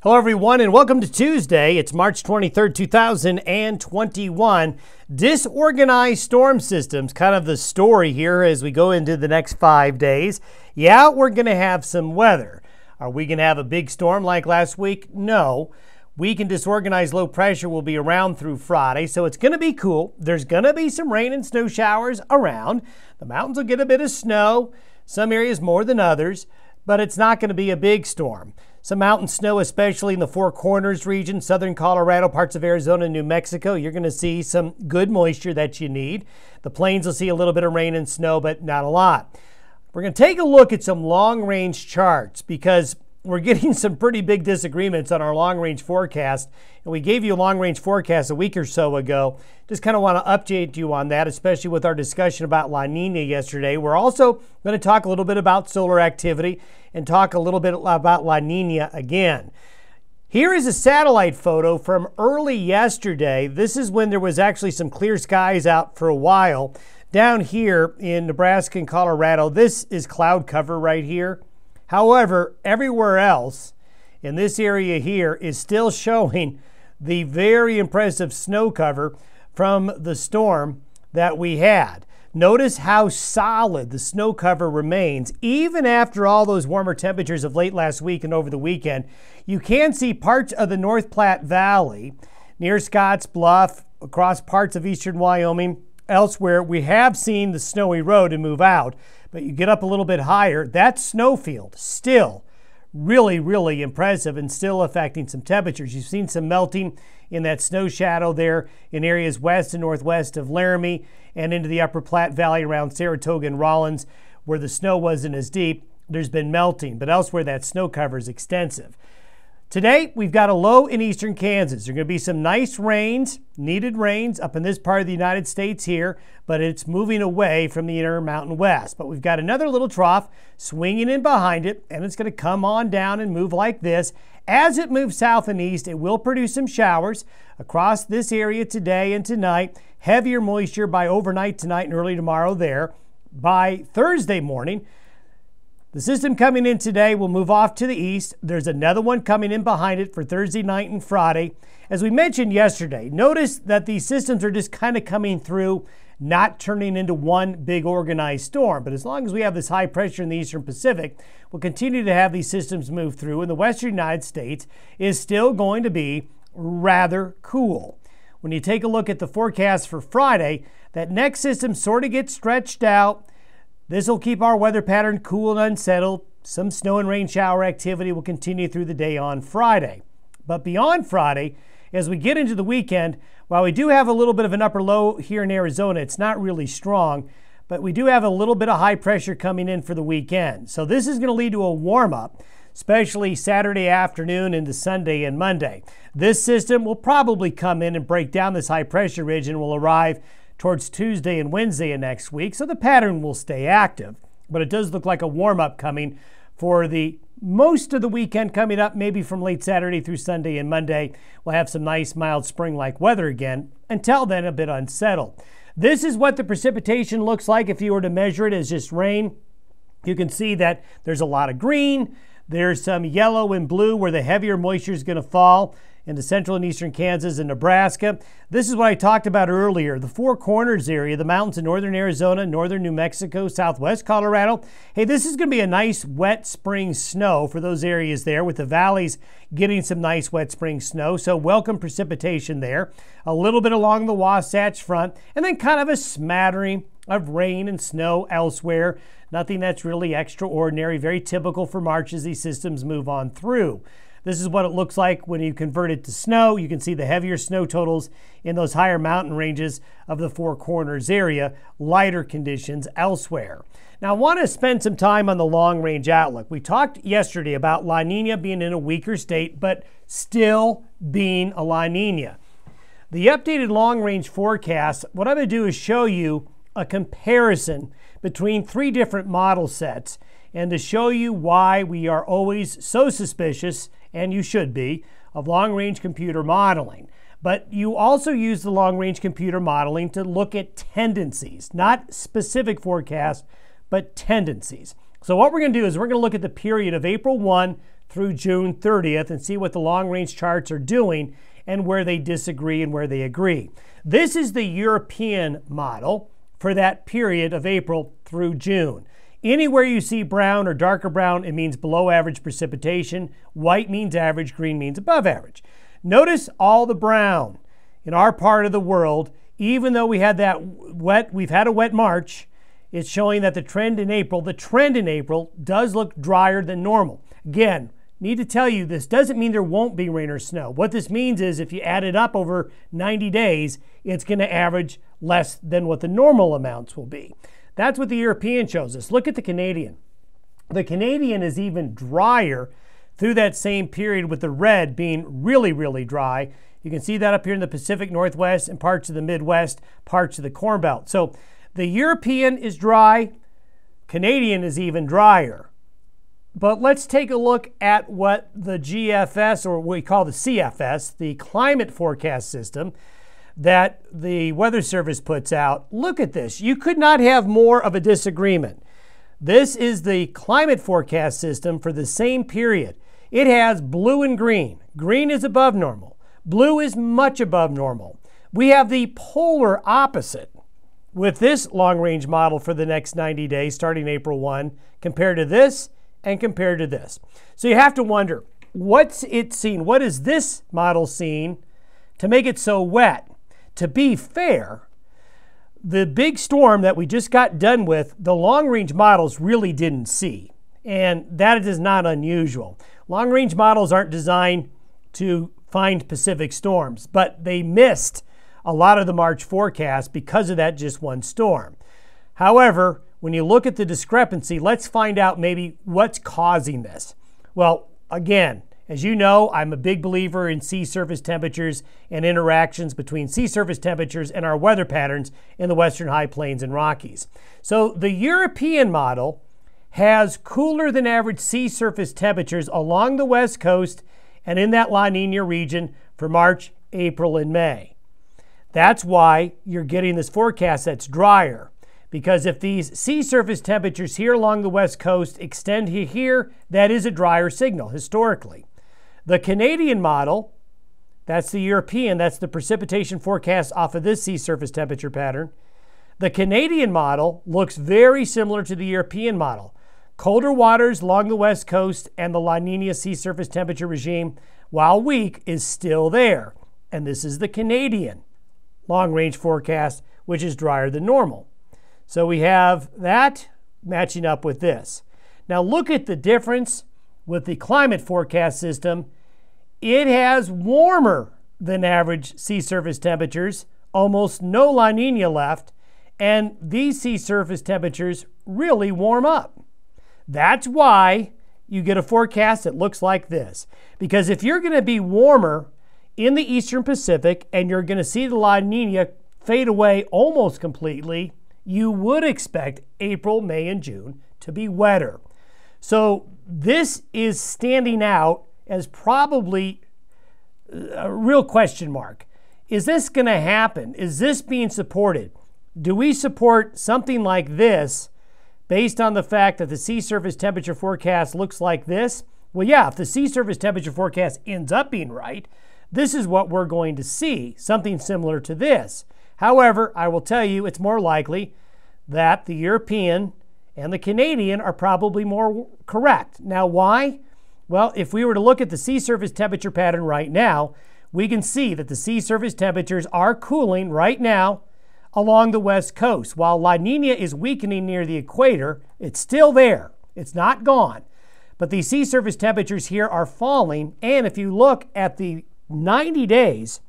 Hello, everyone, and welcome to Tuesday. It's March 23rd, 2021. Disorganized storm systems, kind of the story here as we go into the next 5 days. Yeah, we're going to have some weather. Are we going to have a big storm like last week? No. Weak and disorganized low pressure will be around through Friday, so it's going to be cool. There's going to be some rain and snow showers around. The mountains will get a bit of snow, some areas more than others, but it's not going to be a big storm. Some mountain snow, especially in the Four Corners region, southern Colorado, parts of Arizona, and New Mexico. You're going to see some good moisture that you need. The plains will see a little bit of rain and snow, but not a lot. We're going to take a look at some long-range charts because we're getting some pretty big disagreements on our long-range forecast. And we gave you a long-range forecast a week or so ago. Just kind of want to update you on that, especially with our discussion about La Nina yesterday. We're also going to talk a little bit about solar activity and talk a little bit about La Nina again. Here is a satellite photo from early yesterday. This is when there was actually some clear skies out for a while. Down here in Nebraska and Colorado, this is cloud cover right here. However, everywhere else in this area here is still showing the very impressive snow cover from the storm that we had. Notice how solid the snow cover remains even after all those warmer temperatures of late last week and over the weekend. You can see parts of the North Platte Valley near Scotts Bluff, across parts of eastern Wyoming. Elsewhere, we have seen the snow erode and move out, but you get up a little bit higher, that snowfield still really impressive and still affecting some temperatures. You've seen some melting in that snow shadow there in areas west and northwest of Laramie and into the upper Platte Valley around Saratoga and Rollins where the snow wasn't as deep. There's been melting, but elsewhere that snow cover is extensive. Today, we've got a low in eastern Kansas. There are going to be some nice rains, needed rains up in this part of the United States here, but it's moving away from the Intermountain West. But we've got another little trough swinging in behind it, and it's going to come on down and move like this. As it moves south and east, it will produce some showers across this area today and tonight. Heavier moisture by overnight tonight and early tomorrow there. By Thursday morning, the system coming in today will move off to the east. There's another one coming in behind it for Thursday night and Friday. As we mentioned yesterday, notice that these systems are just kind of coming through, not turning into one big organized storm. But as long as we have this high pressure in the eastern Pacific, we'll continue to have these systems move through. And the western United States is still going to be rather cool. When you take a look at the forecast for Friday, that next system sort of gets stretched out. This will keep our weather pattern cool and unsettled. Some snow and rain shower activity will continue through the day on Friday. But beyond Friday, as we get into the weekend, while we do have a little bit of an upper low here in Arizona, it's not really strong, but we do have a little bit of high pressure coming in for the weekend. So this is going to lead to a warm-up, especially Saturday afternoon into Sunday and Monday. This system will probably come in and break down this high pressure ridge and will arrive towards Tuesday and Wednesday of next week, so the pattern will stay active. But it does look like a warm-up coming for the most of the weekend coming up, maybe from late Saturday through Sunday and Monday. We'll have some nice, mild spring-like weather again. Until then, a bit unsettled. This is what the precipitation looks like if you were to measure it as just rain. You can see that there's a lot of green. There's some yellow and blue where the heavier moisture is going to fall into central and eastern Kansas and Nebraska. This is what I talked about earlier, the Four Corners area, the mountains in northern Arizona, northern New Mexico, southwest Colorado. Hey, this is going to be a nice wet spring snow for those areas there, with the valleys getting some nice wet spring snow. So welcome precipitation there. A little bit along the Wasatch Front, and then kind of a smattering of rain and snow elsewhere. Nothing that's really extraordinary, very typical for March as these systems move on through. This is what it looks like when you convert it to snow. You can see the heavier snow totals in those higher mountain ranges of the Four Corners area, lighter conditions elsewhere. Now, I want to spend some time on the long-range outlook. We talked yesterday about La Nina being in a weaker state, but still being a La Nina. The updated long-range forecast, what I'm going to do is show you a comparison between three different model sets and to show you why we are always so suspicious, and you should be, of long-range computer modeling. But you also use the long-range computer modeling to look at tendencies, not specific forecasts, but tendencies. So what we're going to do is we're going to look at the period of April 1 through June 30th and see what the long-range charts are doing and where they disagree and where they agree. This is the European model for that period of April through June. Anywhere you see brown or darker brown, it means below average precipitation. White means average, green means above average. Notice all the brown in our part of the world, even though we've had a wet March, it's showing that the trend in April does look drier than normal. Again, need to tell you, this doesn't mean there won't be rain or snow. What this means is if you add it up over 90 days, it's going to average less than what the normal amounts will be. That's what the European shows us. Look at the Canadian. The Canadian is even drier through that same period, with the red being really, really dry. You can see that up here in the Pacific Northwest and parts of the Midwest, parts of the Corn Belt. So the European is dry, Canadian is even drier. But let's take a look at what the GFS, or what we call the CFS, the climate forecast system that the Weather Service puts out. Look at this. You could not have more of a disagreement. This is the climate forecast system for the same period. It has blue and green. Green is above normal. Blue is much above normal. We have the polar opposite with this long-range model for the next 90 days, starting April 1, compared to this and compared to this. So you have to wonder, what's it seen? What is this model seeing to make it so wet? To be fair, the big storm that we just got done with, the long-range models really didn't see. And that is not unusual. Long-range models aren't designed to find Pacific storms, but they missed a lot of the March forecast because of that just one storm. However, when you look at the discrepancy, let's find out maybe what's causing this. Well, again, as you know, I'm a big believer in sea surface temperatures and interactions between sea surface temperatures and our weather patterns in the Western High Plains and Rockies. So the European model has cooler than average sea surface temperatures along the West Coast and in that La Nina region for March, April, and May. That's why you're getting this forecast that's drier, because if these sea surface temperatures here along the West Coast extend here, that is a drier signal historically. The Canadian model, that's the European, that's the precipitation forecast off of this sea surface temperature pattern. The Canadian model looks very similar to the European model. Colder waters along the West Coast and the La Nina sea surface temperature regime, while weak, is still there. And this is the Canadian long-range forecast, which is drier than normal. So we have that matching up with this. Now look at the difference with the climate forecast system. It has warmer than average sea surface temperatures, almost no La Nina left, and these sea surface temperatures really warm up. That's why you get a forecast that looks like this. Because if you're going to be warmer in the Eastern Pacific and you're going to see the La Nina fade away almost completely, you would expect April, May, and June to be wetter. So this is standing out as probably a real question mark. Is this going to happen? Is this being supported? Do we support something like this based on the fact that the sea surface temperature forecast looks like this? Well, yeah, if the sea surface temperature forecast ends up being right, this is what we're going to see, something similar to this. However, I will tell you it's more likely that the European and the Canadian are probably more correct. Now, why? Well, if we were to look at the sea surface temperature pattern right now, we can see that the sea surface temperatures are cooling right now along the West Coast. While La Nina is weakening near the equator, it's still there. It's not gone. But the sea surface temperatures here are falling, and if you look at the 90 days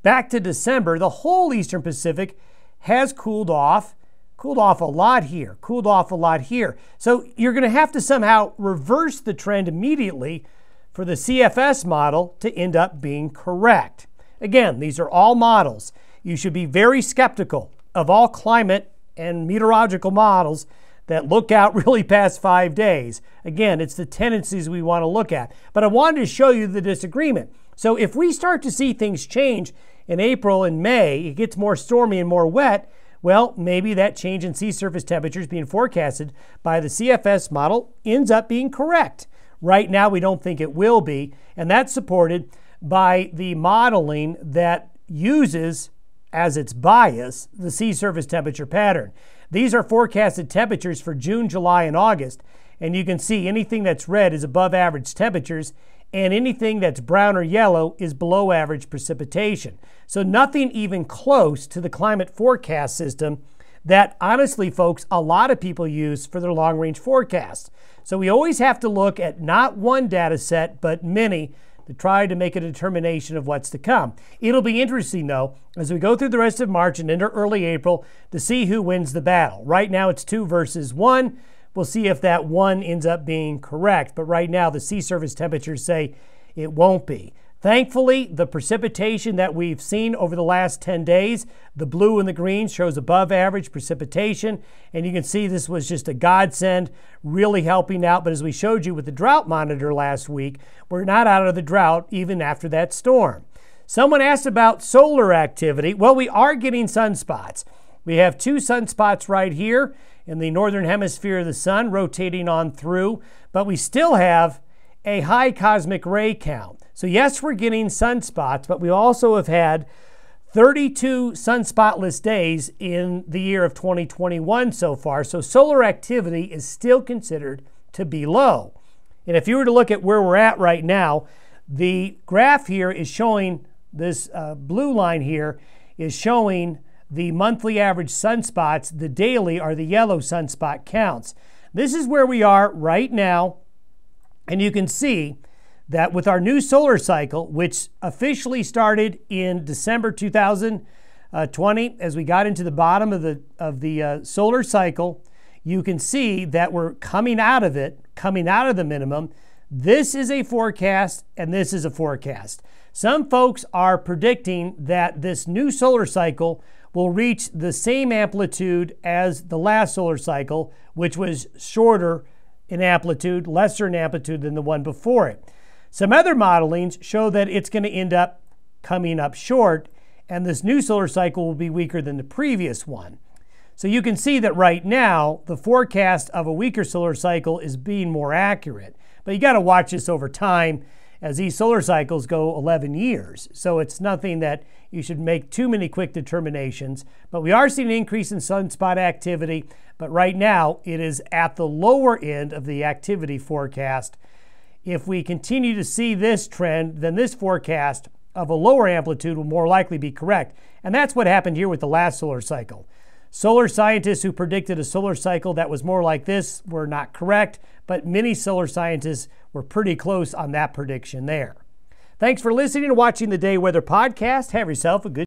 back to December, the whole Eastern Pacific has cooled off a lot here, cooled off a lot here. So you're going to have to somehow reverse the trend immediately for the CFS model to end up being correct. Again, these are all models. You should be very skeptical of all climate and meteorological models that look out really past 5 days. Again, it's the tendencies we want to look at. But I wanted to show you the disagreement. So if we start to see things change in April and May, it gets more stormy and more wet, well, maybe that change in sea surface temperatures being forecasted by the CFS model ends up being correct. Right now, we don't think it will be, and that's supported by the modeling that uses as its bias the sea surface temperature pattern. These are forecasted temperatures for June, July, and August, and you can see anything that's red is above average temperatures, and anything that's brown or yellow is below average precipitation. So nothing even close to the climate forecast system that, honestly, folks, a lot of people use for their long-range forecasts. So we always have to look at not one data set, but many, to try to make a determination of what's to come. It'll be interesting, though, as we go through the rest of March and into early April to see who wins the battle. Right now, it's 2 versus 1. We'll see if that 1 ends up being correct. But right now, the sea surface temperatures say it won't be. Thankfully, the precipitation that we've seen over the last 10 days, the blue and the green shows above average precipitation. And you can see this was just a godsend, really helping out. But as we showed you with the drought monitor last week, we're not out of the drought even after that storm. Someone asked about solar activity. Well, we are getting sunspots. We have 2 sunspots right here in the northern hemisphere of the sun rotating on through, but we still have a high cosmic ray count. So yes, we're getting sunspots, but we also have had 32 sunspotless days in the year of 2021 so far. So solar activity is still considered to be low. And if you were to look at where we're at right now, the graph here is showing this blue line here is showing the monthly average sunspots. The daily are the yellow sunspot counts. This is where we are right now. And you can see that with our new solar cycle, which officially started in December 2020, as we got into the bottom of the solar cycle, you can see that we're coming out of it, coming out of the minimum. This is a forecast, and this is a forecast. Some folks are predicting that this new solar cycle will reach the same amplitude as the last solar cycle, which was shorter in amplitude, lesser in amplitude than the one before it. Some other modelings show that it's going to end up coming up short, and this new solar cycle will be weaker than the previous one. So you can see that right now, the forecast of a weaker solar cycle is being more accurate. But you got to watch this over time, as these solar cycles go 11 years. So it's nothing that you should make too many quick determinations. But we are seeing an increase in sunspot activity. But right now, it is at the lower end of the activity forecast. If we continue to see this trend, then this forecast of a lower amplitude will more likely be correct. And that's what happened here with the last solar cycle. Solar scientists who predicted a solar cycle that was more like this were not correct, but many solar scientists were pretty close on that prediction there. Thanks for listening and watching the Day Weather Podcast. Have yourself a good